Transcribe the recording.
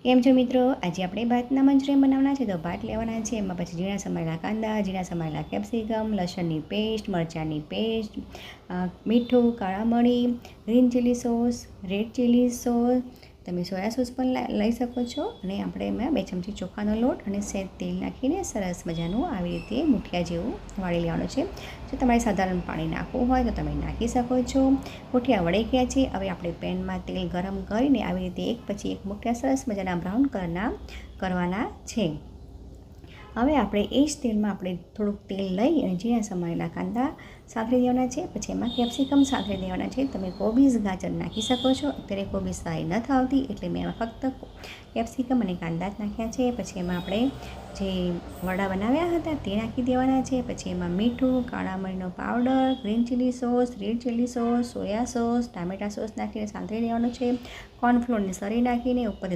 કેમ છો મિત્રો? આજે આપણે ભાતના મંચુરિયન બનાવવાના છે. તો ભાત લેવાના છે, એમાં પછી ઝીણા સમારેલા કાંદા, ઝીણા સમારેલા કેપ્સિકમ, લસણની પેસ્ટ, મરચાંની પેસ્ટ, મીઠું, કાળા મરી, green chilli sauce, red chilli sauce, તમે સોયા સોસ પણ લઈ શકો છો. અને આપણે એમાં 2 ચમચી ચોખાનો લોટ અને સહેજ તેલ નાખીને સરસ મજાનું આવી રીતે મુઠિયા જેવું વાળી લેવાનું છે. જો તમારે સાધારણ પાણી નાખવું હોય તો તમે નાખી શકો છો. મુઠિયા વળી ગયા છે. હવે આપણે પેનમાં તેલ ગરમ કરીને આવી રીતે એક પછી એક મુઠિયા સરસ મજાના બ્રાઉન કલરના કરવાના છે. હવે આપણે એ જ તેલમાં આપણે થોડુંક તેલ લઈ અને ઝીણા સમારેલા કાંદા સાંતળી દેવાના છે. પછી એમાં કેપ્સિકમ સાંતળી દેવાના છે. તમે કોબીજ ગાજર નાખી શકો છો. અત્યારે કોબીજ સારી નથી આવતી એટલે મેં એમાં ફક્ત કેપ્સિકમ અને કાંદા જ નાખ્યા છે. પછી એમાં આપણે જે વડા બનાવ્યા હતા તે નાખી દેવાના છે. પછી એમાં મીઠું, કાળા મરીનો powder, green chilli sauce, red chilli sauce, soya sauce, ટામેટા સોસ નાખીને સાંતળી દેવાનું છે. કોર્નફ્લોરની સળી નાખીને ઉપર